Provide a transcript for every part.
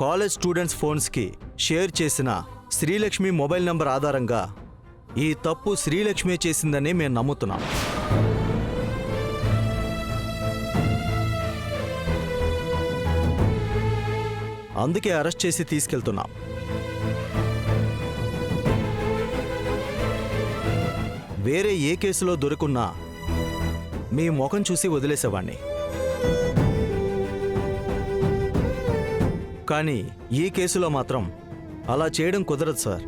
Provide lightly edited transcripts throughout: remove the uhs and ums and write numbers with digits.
College students ఫోన్స్కి share చేసిన Srilakshmi mobile number ఆధారంగా ఈ తప్పు శ్రీలక్ష్మి చేసిందని మేము నమ్ముతున్నాం. అందుకే అరెస్ట్ చేసి తీసుకెళ్తున్నాం. వేరే ఏ కేసులో దొరుకున్నా మీ ముఖం చూసి వదిలేసేవాణ్ణి. కానీ ఈ కేసులో మాత్రం అలా చేయడం కుదరదు సార్.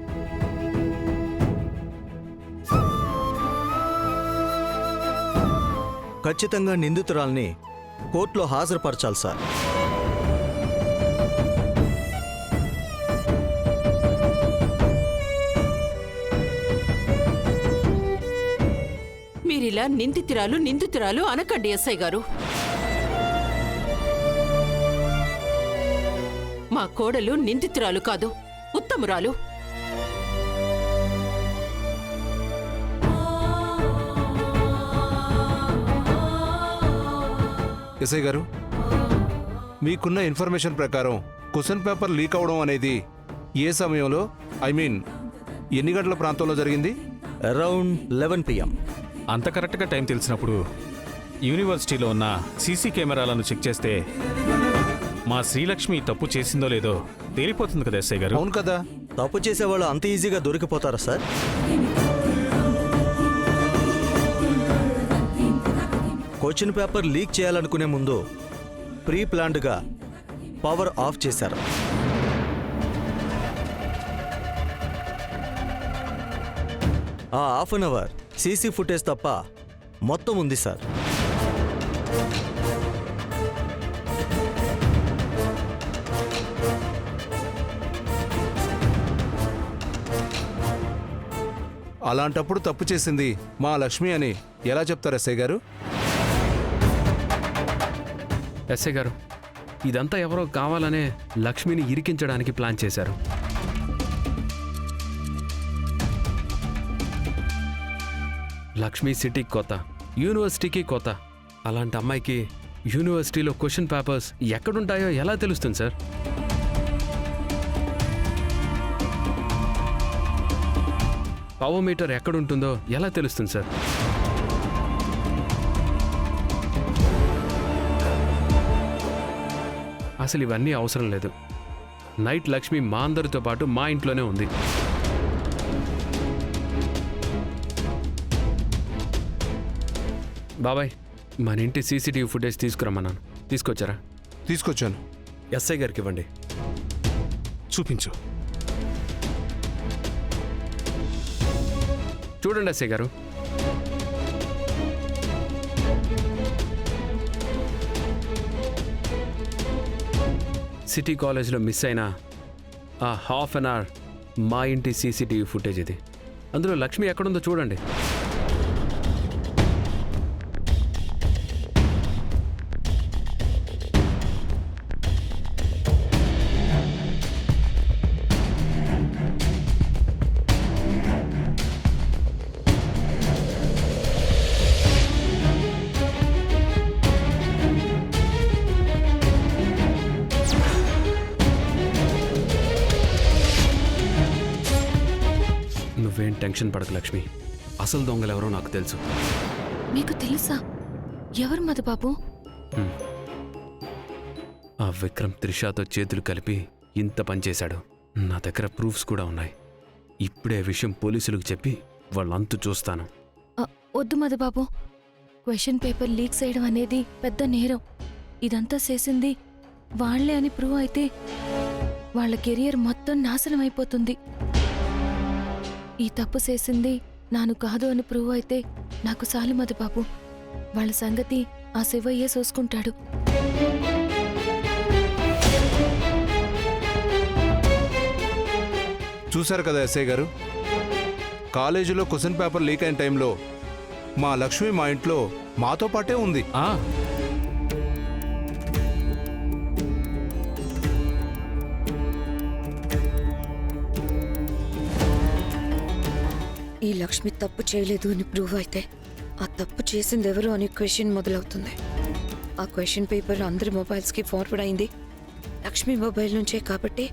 ఖచ్చితంగా నిందితురాల్ని కోర్టులో హాజరుపరచాలి సార్. మీరిలా నిందితురాలు అనకండి ఎస్ఐ గారు. మా కోడలు నిందితురాలు కాదు, ఉత్తమురాలు. ఎస్ఐ గారు, మీకున్న ఇన్ఫర్మేషన్ ప్రకారం క్వశ్చన్ పేపర్ లీక్ అవడం అనేది ఏ సమయంలో, ఎన్ని గంటల ప్రాంతంలో జరిగింది? Around 11 PM. అంత కరెక్ట్గా టైం తెలిసినప్పుడు యూనివర్సిటీలో ఉన్న సీసీ కెమెరాలను చెక్ చేస్తే మా శ్రీలక్ష్మి తప్పు చేసిందో లేదో తేలిపోతుంది కదా ఎస్ఐ గారు. అవును కదా. తప్పు చేసేవాళ్ళు అంత ఈజీగా దొరికిపోతారా సార్? క్వశ్చన్ పేపర్ లీక్ చేయాలనుకునే ముందు ప్రీ ప్లాన్డ్గా పవర్ ఆఫ్ చేశారు. ఆ half an hour CC footage తప్ప మొత్తం ఉంది సార్. అలాంటప్పుడు తప్పు చేసింది మా లక్ష్మి అని ఎలా చెప్తారు ఎస్ఐ గారు? ఎస్ఐ గారు, ఇదంతా ఎవరో కావాలనే లక్ష్మిని ఇరికించడానికి ప్లాన్ చేశారు. లక్ష్మి సిటీకి కొత్త, యూనివర్సిటీకి కొత్త. అలాంటి అమ్మాయికి యూనివర్సిటీలో క్వశ్చన్ పేపర్స్ ఎక్కడుంటాయో ఎలా తెలుస్తుంది సార్? పవర్ మీటర్ ఎక్కడుంటుందో ఎలా తెలుస్తుంది సార్? అసలు ఇవన్నీ అవసరం లేదు. నైట్ లక్ష్మి మా అందరితో పాటు మా ఇంట్లోనే ఉంది. బాబాయ్, మన ఇంటి సీసీటీవీ ఫుటేజ్ తీసుకురమ్మన్నాను. తీసుకొచ్చారా? తీసుకొచ్చాను. ఎస్ఐ గారికి ఇవ్వండి. చూపించు. చూడండి ఎస్ఐ గారు. సిటీ కాలేజ్లో మిస్ అయిన ఆ హాఫ్ అన్ అవర్ మా ఇంటి సీసీటీవీ ఫుటేజ్ ఇది. అందులో లక్ష్మి ఎక్కడుందో చూడండి. నువ్వేం టెన్షన్ పడకు లక్ష్మి. అసలు దొంగలెవరో నాకు తెలుసు. మీకు తెలుసా ఎవరు మధుబాబు? ఆ విక్రమ్ త్రిషాతో చేతులు కలిపి ఇంత పనిచేశాడు. నా దగ్గర ప్రూఫ్స్ కూడా ఉన్నాయి. ఇప్పుడే విషయం పోలీసులకు చెప్పి వాళ్ళంతు చూస్తాను. వద్దు మధుబాబు, క్వశ్చన్ పేపర్ లీక్ చేయడం అనేది పెద్ద నేరం. ఇదంతా చేసింది వాళ్లే అని ప్రూవ్ అయితే వాళ్ళ కెరియర్ మొత్తం నాశనం అయిపోతుంది. ఈ తప్పు చేసింది నాను కాదు అని ప్రూవ్ అయితే నాకు చాలు మధుబాబు. వాళ్ళ సంగతి ఆ శివయ్యే చూసుకుంటాడు. చూశారు కదా ఎస్ఐ గారు, కాలేజీలో క్వశ్చన్ పేపర్ లీక్ అయిన టైంలో మా లక్ష్మి మా ఇంట్లో మాతో పాటే ఉంది. ఈ లక్ష్మి తప్పు చేయలేదు అని ప్రూవ్ అయితే ఆ తప్పు చేసింది ఎవరు అని క్వశ్చన్ మొదలవుతుంది. ఆ క్వశ్చన్ పేపర్ అందరి మొబైల్స్కి ఫార్వర్డ్ అయింది. లక్ష్మి మొబైల్ నుంచే కాబట్టి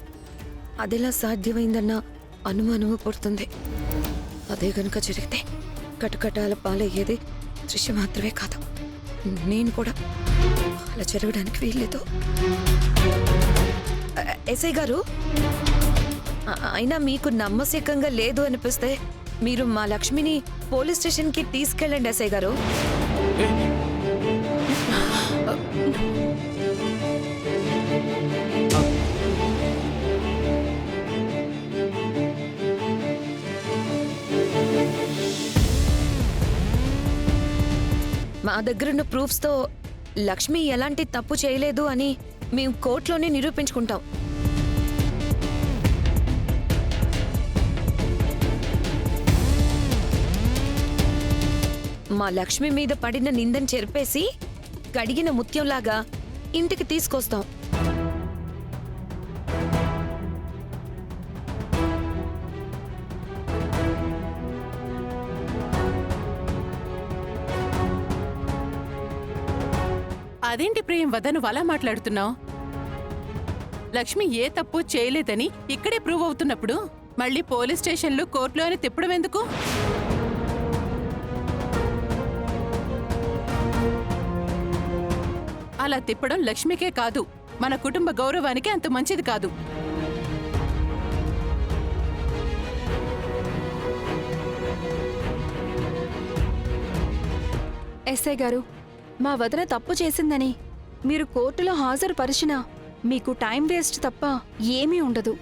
అదెలా సాధ్యమైందన్న అనుమానము పుడుతుంది. అదే గనుక జరిగితే కటకటాల పాలయ్యేది దృశ్య మాత్రమే కాదు, నేను కూడా. అలా జరగడానికి వీల్లేదు. ఎస్ఐ గారు, అయినా మీకు నమ్మశకంగా లేదు అనిపిస్తే మీరు మా లక్ష్మిని పోలీస్ స్టేషన్కి తీసుకెళ్ళండి ఎస్ఐ గారు. మా దగ్గరున్న ప్రూఫ్స్తో లక్ష్మి ఎలాంటి తప్పు చేయలేదు అని మేము కోర్టులోనే నిరూపించుకుంటాం. మా లక్ష్మి మీద పడిన నిందను చెరిపేసి కడిగిన ముత్యంలాగా ఇంటికి తీసుకొస్తాం. అదేంటి ప్రేమ్ వద్ద నువ్వు అలా మాట్లాడుతున్నావు? లక్ష్మి ఏ తప్పు చేయలేదని ఇక్కడే ప్రూవ్ అవుతున్నప్పుడు మళ్ళీ పోలీస్ స్టేషన్లు కోర్టులో అని తిప్పడం ఎందుకు? అలా తిప్పడం లక్ష్మికే కాదు, మన కుటుంబ గౌరవానికి అంత మంచిది కాదు. ఎస్ఐ గారు, మా వదిన తప్పు చేసిందని మీరు కోర్టులో హాజరుపరిచినా మీకు టైం వేస్ట్ తప్ప ఏమీ ఉండదు.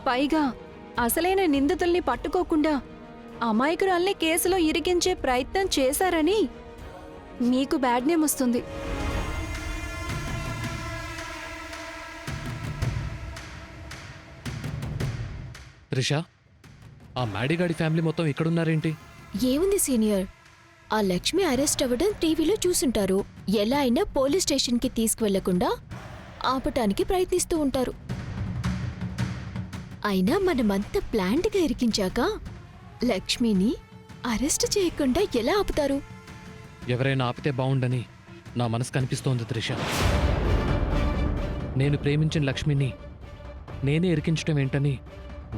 పైగా అసలైన నిందితుల్ని పట్టుకోకుండా అమాయకురాల్ని కేసులో ఇరికించే ప్రయత్నం చేశారని మీకు బ్యాడ్ నేమ్ వస్తుంది. త్రిష, ఆ మాడిగాడి ఫ్యామిలీ మొత్తం ఇక్కడున్నారేంటి? ఏముంది సీనియర్, ఆ లక్ష్మి అరెస్ట్ అవ్వడం టీవీలో చూసుంటారు. ఎలా అయినా పోలీస్ స్టేషన్కి తీసుకువెళ్లకుండా ఆపటానికి ప్రయత్నిస్తూ ఉంటారు. అయినా మనమంతా ప్లాంట్గా ఇరికించాక లక్ష్మిని అరెస్ట్ చేయకుండా ఎలా ఆపుతారు? ఎవరైనా ఆపితే బావుండని నా మనసు కనిపిస్తోంది త్రిష. నేను ప్రేమించిన లక్ష్మిని నేనే ఇరికించడం ఏంటని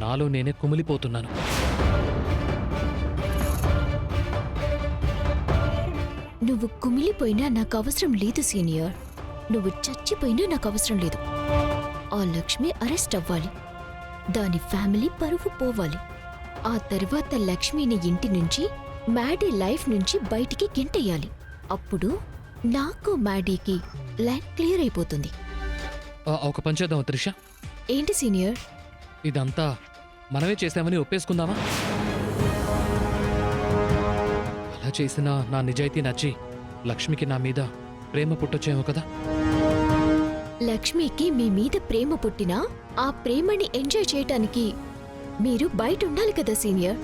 నాలో నేనే కుమిలిపోతున్నాను. నువ్వు కుమిలిపోయినా నాకు అవసరం లేదు సీనియర్. నువ్వు చచ్చిపోయినా నాకు అవసరం లేదు. ఆ లక్ష్మి అరెస్ట్ అవ్వాలి. దాని ఫ్యామిలీ పరువు పోవాలి. ఆ తర్వాత లక్ష్మిని ఇంటి నుంచి, మ్యాడీ లైఫ్ నుంచి బయటికి గెంటేయాలి. అప్పుడు నాకు మ్యాడీకి లైన్ క్లియర్ అయిపోతుంది. ఒక పని చేద్దాం త్రిష. ఏంటి సీనియర్? ఇదంతా మనమే చేశామని ఒప్పేసుకుందామా? అలా చేసిన నా నిజాయితీ నచ్చి లక్ష్మికి నా మీద ప్రేమ పుట్టొచ్చేమో కదా. లక్ష్మికి మీ మీద ప్రేమ పుట్టినా ఆ ప్రేమని ఎంజాయ్ చేయటానికి మీరు బయట ఉండాలి కదా సీనియర్.